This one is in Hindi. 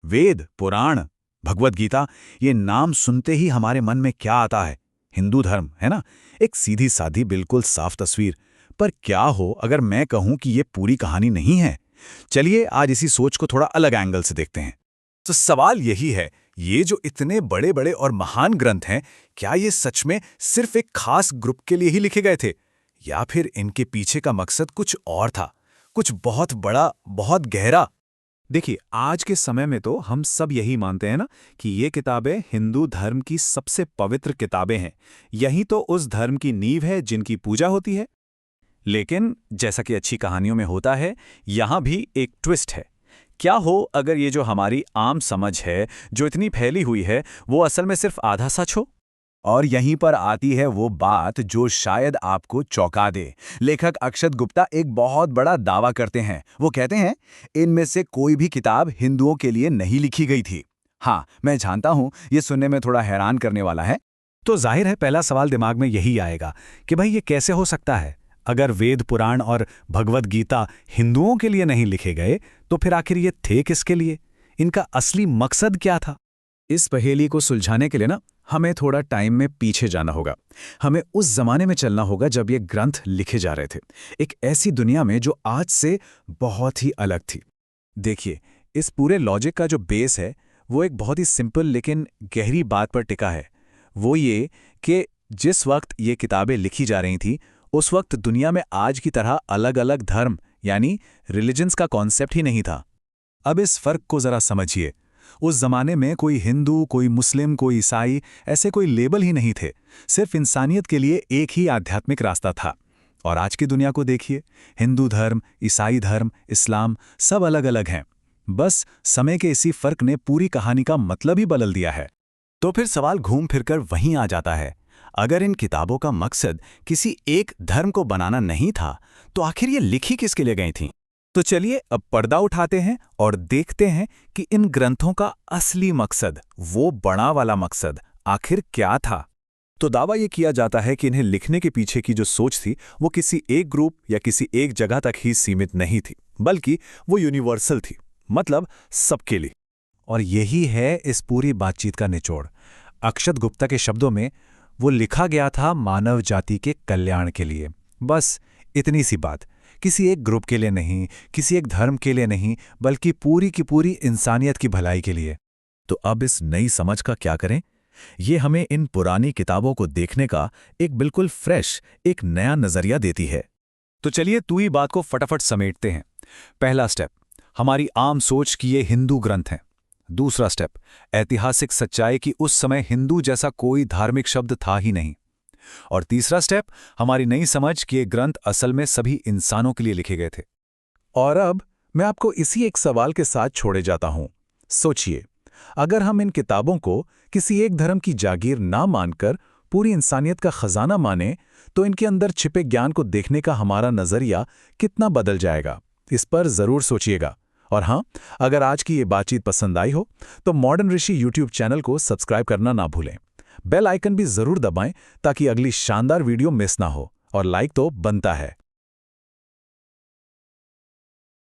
वेद, पुराण, भगवत गीता, ये नाम सुनते ही हमारे मन में क्या आता है? हिंदू धर्म, है ना? एक सीधी सादी बिल्कुल साफ तस्वीर। पर क्या हो अगर मैं कहूं कि ये पूरी कहानी नहीं है? चलिए आज इसी सोच को थोड़ा अलग एंगल से देखते हैं। तो सवाल यही है, ये जो इतने बड़े बड़े और महान ग्रंथ हैं, क्या ये सच में सिर्फ एक खास ग्रुप के लिए ही लिखे गए थे? या फिर इनके पीछे का मकसद कुछ और था, कुछ बहुत बड़ा, बहुत गहरा? देखिए, आज के समय में तो हम सब यही मानते हैं ना कि ये किताबें हिंदू धर्म की सबसे पवित्र किताबें हैं। यही तो उस धर्म की नींव है जिनकी पूजा होती है। लेकिन जैसा कि अच्छी कहानियों में होता है, यहाँ भी एक ट्विस्ट है। क्या हो अगर ये जो हमारी आम समझ है, जो इतनी फैली हुई है, वो असल में सिर्फ आधा सच हो? और यहीं पर आती है वो बात जो शायद आपको चौंका दे। लेखक अक्षत गुप्ता एक बहुत बड़ा दावा करते हैं। वो कहते हैं, इनमें से कोई भी किताब हिंदुओं के लिए नहीं लिखी गई थी। हाँ, मैं जानता हूं ये सुनने में थोड़ा हैरान करने वाला है। तो जाहिर है पहला सवाल दिमाग में यही आएगा कि भाई ये कैसे हो सकता है? अगर वेद, पुराण और भगवत गीता हिंदुओं के लिए नहीं लिखे गए, तो फिर आखिर ये थे किसके लिए? इनका असली मकसद क्या था? इस पहेली को सुलझाने के लिए ना हमें थोड़ा टाइम में पीछे जाना होगा। हमें उस जमाने में चलना होगा जब ये ग्रंथ लिखे जा रहे थे, एक ऐसी दुनिया में जो आज से बहुत ही अलग थी। देखिए, इस पूरे लॉजिक का जो बेस है वो एक बहुत ही सिंपल लेकिन गहरी बात पर टिका है। वो ये कि जिस वक्त ये किताबें लिखी जा रही थीं, उस वक्त दुनिया में आज की तरह अलग अलग धर्म यानी रिलीजन्स का कॉन्सेप्ट ही नहीं था। अब इस फर्क को जरा समझिए। उस जमाने में कोई हिंदू, कोई मुस्लिम, कोई ईसाई, ऐसे कोई लेबल ही नहीं थे। सिर्फ इंसानियत के लिए एक ही आध्यात्मिक रास्ता था। और आज की दुनिया को देखिए, हिंदू धर्म, ईसाई धर्म, इस्लाम, सब अलग अलग हैं। बस समय के इसी फर्क ने पूरी कहानी का मतलब ही बदल दिया है। तो फिर सवाल घूम फिरकर वहीं आ जाता है, अगर इन किताबों का मकसद किसी एक धर्म को बनाना नहीं था, तो आखिर ये लिखी किसके लिए गई थीं? तो चलिए अब पर्दा उठाते हैं और देखते हैं कि इन ग्रंथों का असली मकसद, वो बड़ा वाला मकसद, आखिर क्या था। तो दावा ये किया जाता है कि इन्हें लिखने के पीछे की जो सोच थी वो किसी एक ग्रुप या किसी एक जगह तक ही सीमित नहीं थी, बल्कि वो यूनिवर्सल थी, मतलब सबके लिए। और यही है इस पूरी बातचीत का निचोड़। अक्षत गुप्ता के शब्दों में वो लिखा गया था मानव जाति के कल्याण के लिए। बस इतनी सी बात। किसी एक ग्रुप के लिए नहीं, किसी एक धर्म के लिए नहीं, बल्कि पूरी की पूरी इंसानियत की भलाई के लिए। तो अब इस नई समझ का क्या करें? ये हमें इन पुरानी किताबों को देखने का एक बिल्कुल फ्रेश, एक नया नजरिया देती है। तो चलिए तू ही बात को फटाफट समेटते हैं। पहला स्टेप, हमारी आम सोच कि ये हिंदू ग्रंथ हैं। दूसरा स्टेप, ऐतिहासिक सच्चाई कि उस समय हिंदू जैसा कोई धार्मिक शब्द था ही नहीं। और तीसरा स्टेप, हमारी नई समझ कि ये ग्रंथ असल में सभी इंसानों के लिए लिखे गए थे। और अब मैं आपको इसी एक सवाल के साथ छोड़े जाता हूं। सोचिए, अगर हम इन किताबों को किसी एक धर्म की जागीर ना मानकर पूरी इंसानियत का खजाना माने, तो इनके अंदर छिपे ज्ञान को देखने का हमारा नजरिया कितना बदल जाएगा? इस पर जरूर सोचिएगा। और हाँ, अगर आज की ये बातचीत पसंद आई हो तो मॉडर्न ऋषि यूट्यूब चैनल को सब्सक्राइब करना ना भूलें। बेल आइकन भी जरूर दबाएं ताकि अगली शानदार वीडियो मिस ना हो। और लाइक तो बनता है।